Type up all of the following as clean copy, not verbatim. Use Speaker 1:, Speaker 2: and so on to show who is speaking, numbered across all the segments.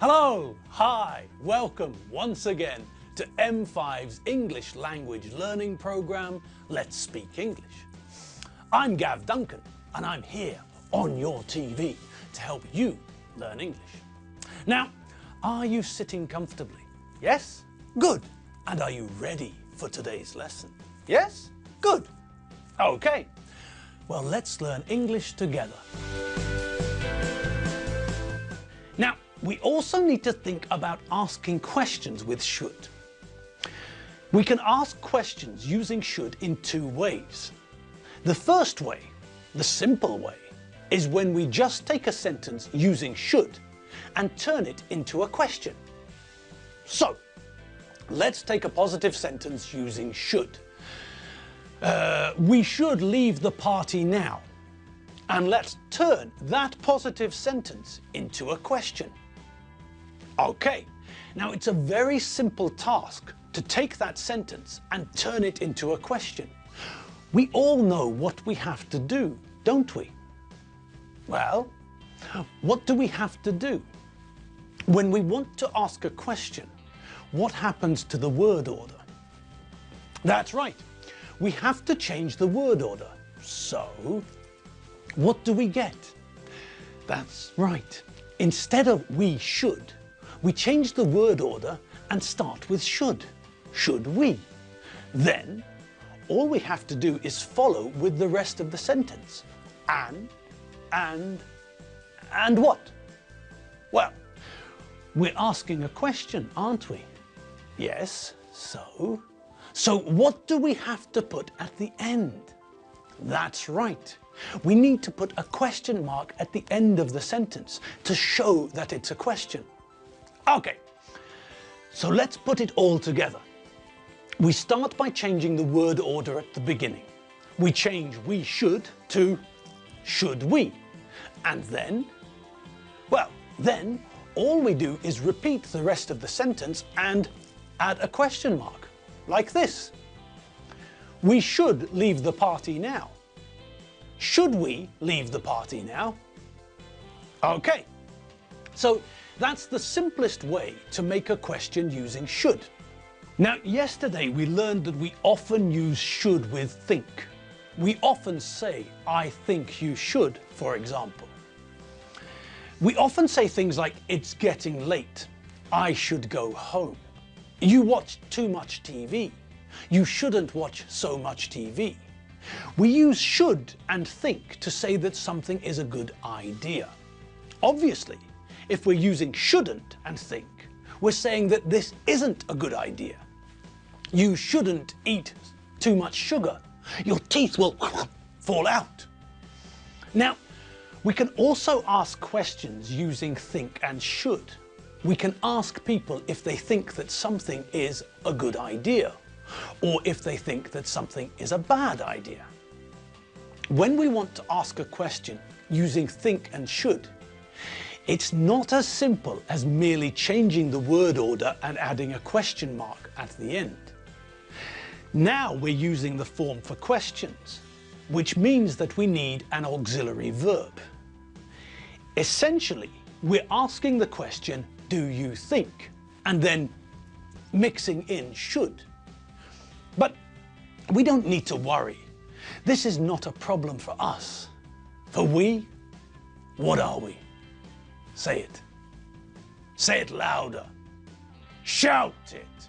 Speaker 1: Hello, hi, welcome once again to M5's English language learning program, Let's Speak English. I'm Gav Duncan and I'm here on your TV to help you learn English. Now, are you sitting comfortably? Yes? Good. And are you ready for today's lesson? Yes? Good. Okay. Well, let's learn English together. Now, we also need to think about asking questions with should. We can ask questions using should in two ways. The first way, the simple way, is when we just take a sentence using should and turn it into a question. So, let's take a positive sentence using should. We should leave the party now. And let's turn that positive sentence into a question. Okay, now it's a very simple task to take that sentence and turn it into a question. We all know what we have to do, don't we? Well, what do we have to do? When we want to ask a question, what happens to the word order? That's right, we have to change the word order. So, what do we get? That's right, instead of we should, we change the word order and start with should. Should we? Then, all we have to do is follow with the rest of the sentence. And what? Well, we're asking a question, aren't we? Yes, so what do we have to put at the end? That's right. We need to put a question mark at the end of the sentence to show that it's a question. Okay, so let's put it all together. We start by changing the word order at the beginning. We change we should to should we. And then, well, then all we do is repeat the rest of the sentence and add a question mark, like this. We should leave the party now. Should we leave the party now? Okay, so that's the simplest way to make a question using should. Now, yesterday we learned that we often use should with think. We often say, I think you should, for example. We often say things like, it's getting late. I should go home. You watch too much TV. You shouldn't watch so much TV. We use should and think to say that something is a good idea. Obviously, if we're using shouldn't and think, we're saying that this isn't a good idea. You shouldn't eat too much sugar. Your teeth will fall out. Now, we can also ask questions using think and should. We can ask people if they think that something is a good idea, or if they think that something is a bad idea. When we want to ask a question using think and should, it's not as simple as merely changing the word order and adding a question mark at the end. Now we're using the form for questions, which means that we need an auxiliary verb. Essentially, we're asking the question, do you think? And then mixing in should. But we don't need to worry. This is not a problem for us. For we, what are we? Say it. Say it louder. Shout it.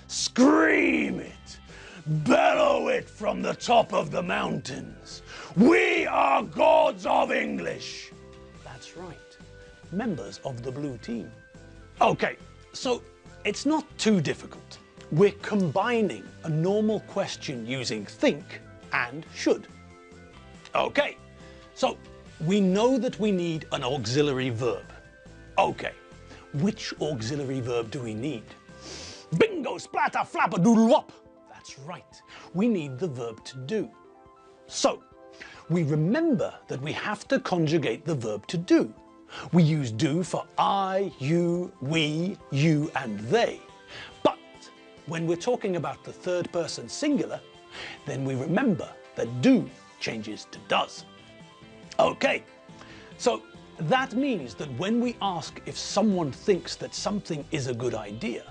Speaker 1: Scream it. Bellow it from the top of the mountains. We are gods of English. That's right. Members of the blue team. Okay, so it's not too difficult. We're combining a normal question using think and should. Okay, so we know that we need an auxiliary verb. Okay, which auxiliary verb do we need? Bingo, splatter, flapper, doodle wop. That's right, we need the verb to do. So, we remember that we have to conjugate the verb to do. We use do for I, you, we, you, and they. But when we're talking about the third person singular, then we remember that do changes to does. Okay, so That means that when we ask if someone thinks that something is a good idea,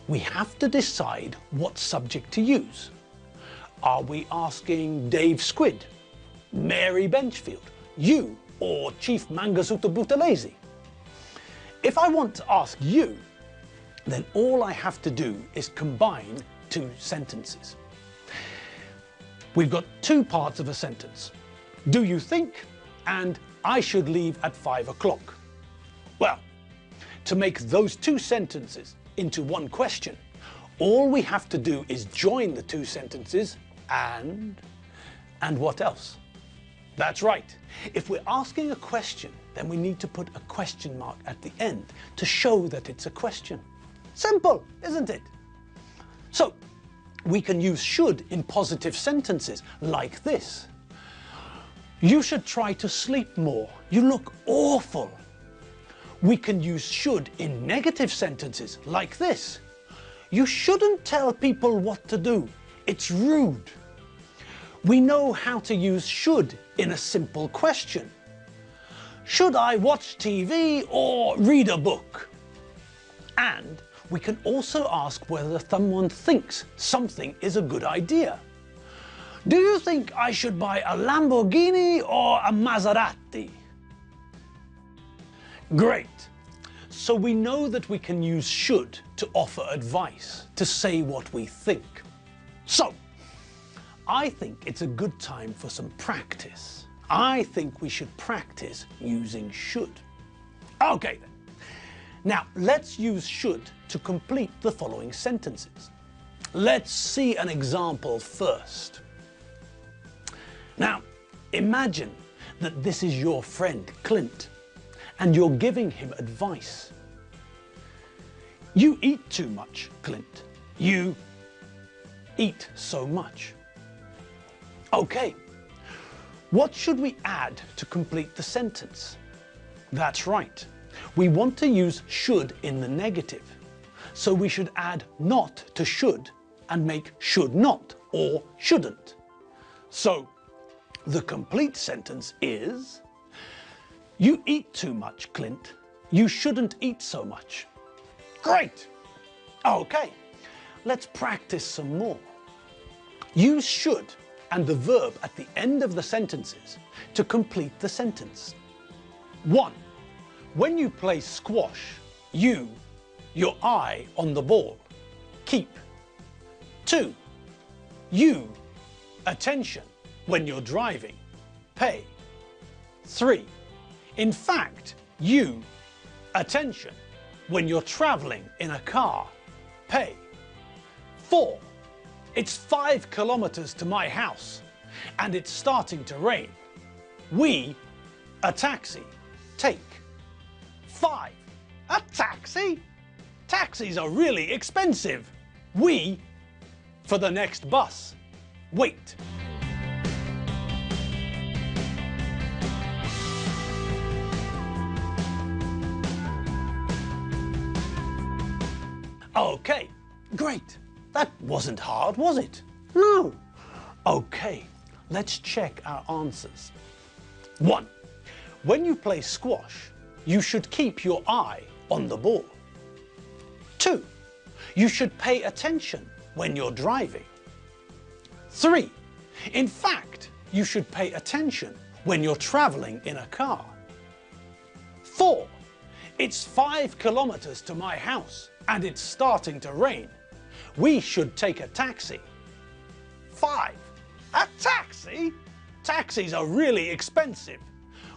Speaker 1: we have to decide what subject to use. Are we asking Dave Squid, Mary Benchfield, you, or Chief Mangasuta Buthelezi? If I want to ask you, then all I have to do is combine two sentences. We've got two parts of a sentence. Do you think? And I should leave at 5 o'clock. Well, to make those two sentences into one question, all we have to do is join the two sentences and what else? That's right. If we're asking a question, then we need to put a question mark at the end to show that it's a question. Simple, isn't it? So, we can use should in positive sentences like this. You should try to sleep more. You look awful. We can use should in negative sentences like this. You shouldn't tell people what to do. It's rude. We know how to use should in a simple question. Should I watch TV or read a book? And we can also ask whether someone thinks something is a good idea. Do you think I should buy a Lamborghini or a Maserati? Great. So we know that we can use should to offer advice, to say what we think. So, I think it's a good time for some practice. I think we should practice using should. Okay then. Now, let's use should to complete the following sentences. Let's see an example first. Now, imagine that this is your friend, Clint, and you're giving him advice. You eat too much, Clint. You eat so much. Okay, what should we add to complete the sentence? That's right. We want to use should in the negative. So we should add not to should and make should not or shouldn't. So the complete sentence is, you eat too much, Clint. You shouldn't eat so much. Great. Okay, let's practice some more. Use should and the verb at the end of the sentences to complete the sentence. 1. When you play squash, your eye on the ball, keep. 2. You, attention, when you're driving, pay. 3. In fact, you, attention, when you're traveling in a car, pay. 4. It's 5 kilometers to my house, and it's starting to rain. We, a taxi, take. 5. A taxi? Taxis are really expensive. We, for the next bus, wait. Okay, great. That wasn't hard, was it? No. Okay, let's check our answers. 1. When you play squash, you should keep your eye on the ball. 2. You should pay attention when you're driving. 3. In fact, you should pay attention when you're traveling in a car. 4. It's 5 kilometers to my house and it's starting to rain. We should take a taxi. 5. A taxi? Taxis are really expensive.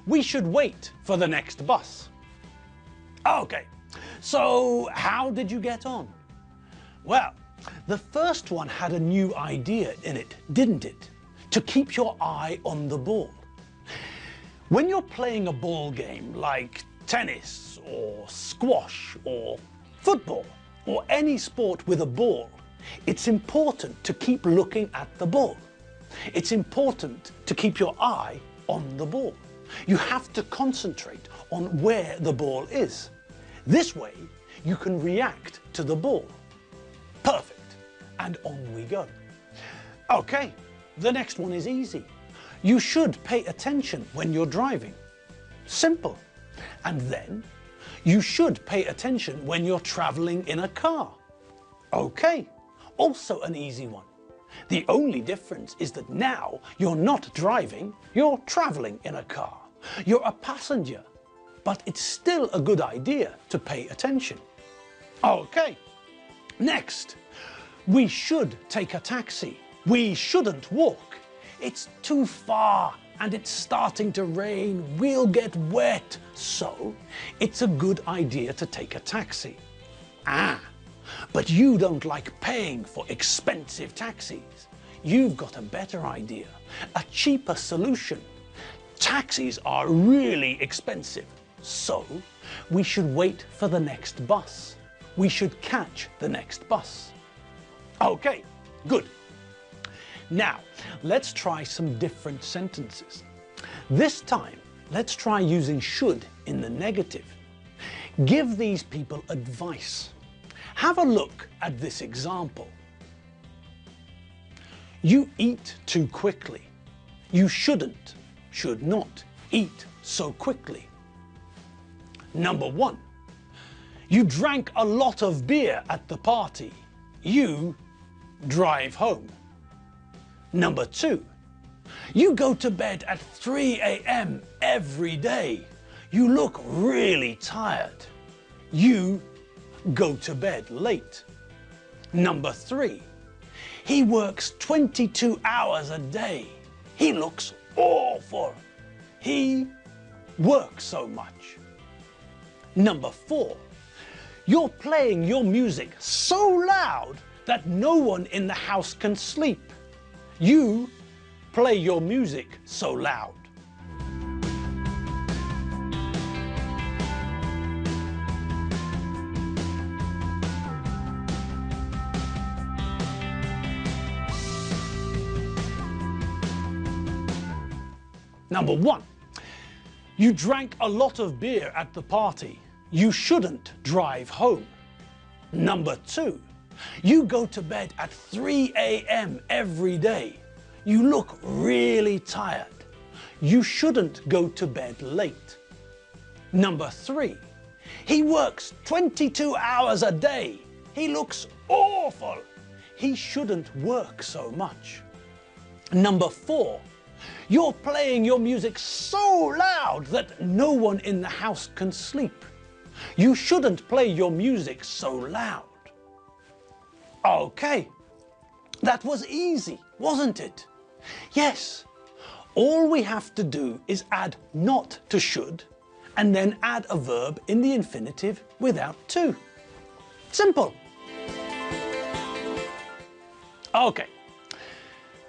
Speaker 1: We should wait for the next bus. Okay, so how did you get on? Well, the first one had a new idea in it, didn't it? To keep your eye on the ball. When you're playing a ball game like tennis or squash or football or any sport with a ball, it's important to keep looking at the ball. It's important to keep your eye on the ball. You have to concentrate on where the ball is. This way, you can react to the ball. Perfect. And on we go. Okay, the next one is easy. You should pay attention when you're driving. Simple. And then you should pay attention when you're traveling in a car. Okay, also an easy one. The only difference is that now you're not driving, you're traveling in a car. You're a passenger, but it's still a good idea to pay attention. Okay, next, we should take a taxi. We shouldn't walk. It's too far and it's starting to rain. We'll get wet. So it's a good idea to take a taxi. But you don't like paying for expensive taxis. You've got a better idea, a cheaper solution. Taxis are really expensive, so we should wait for the next bus. We should catch the next bus. Okay, good. Now, let's try some different sentences. This time, let's try using should in the negative. Give these people advice. Have a look at this example. You eat too quickly. You shouldn't, should not, eat so quickly. Number 1. You drank a lot of beer at the party. You drive home. Number 2. You go to bed at 3 a.m. every day. You look really tired. You go to bed late. Number 3. He works 22 hours a day. He looks awful. He works so much. Number 4. You're playing your music so loud that no one in the house can sleep. You play your music so loud. Number 1. You drank a lot of beer at the party. You shouldn't drive home. Number 2. You go to bed at 3 a.m. every day. You look really tired. You shouldn't go to bed late. Number 3. He works 22 hours a day. He looks awful. He shouldn't work so much. Number 4. You're playing your music so loud that no one in the house can sleep. You shouldn't play your music so loud. Okay, that was easy, wasn't it? Yes, all we have to do is add not to should and then add a verb in the infinitive without to. Simple. Okay.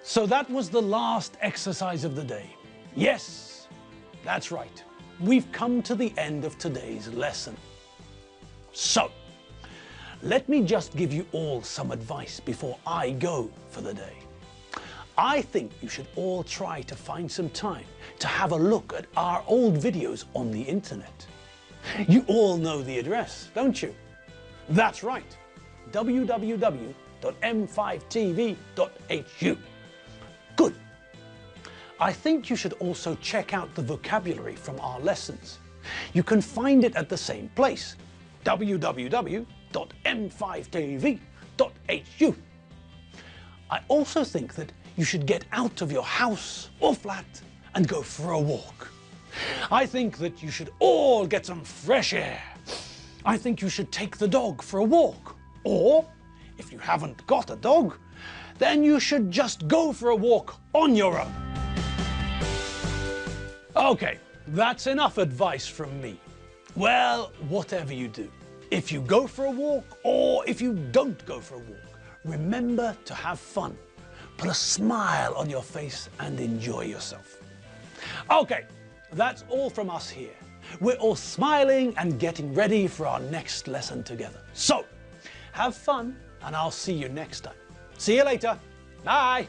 Speaker 1: So that was the last exercise of the day. Yes, that's right. We've come to the end of today's lesson. So, let me just give you all some advice before I go for the day. I think you should all try to find some time to have a look at our old videos on the internet. You all know the address, don't you? That's right, www.m5tv.hu. Good. I think you should also check out the vocabulary from our lessons. You can find it at the same place, www.m5tv.hu. I also think that you should get out of your house or flat and go for a walk. I think that you should all get some fresh air. I think you should take the dog for a walk. Or, if you haven't got a dog, then you should just go for a walk on your own. Okay, that's enough advice from me. Well, whatever you do, if you go for a walk or if you don't go for a walk, remember to have fun. Put a smile on your face and enjoy yourself. Okay, that's all from us here. We're all smiling and getting ready for our next lesson together. So, have fun and I'll see you next time. See you later. Bye.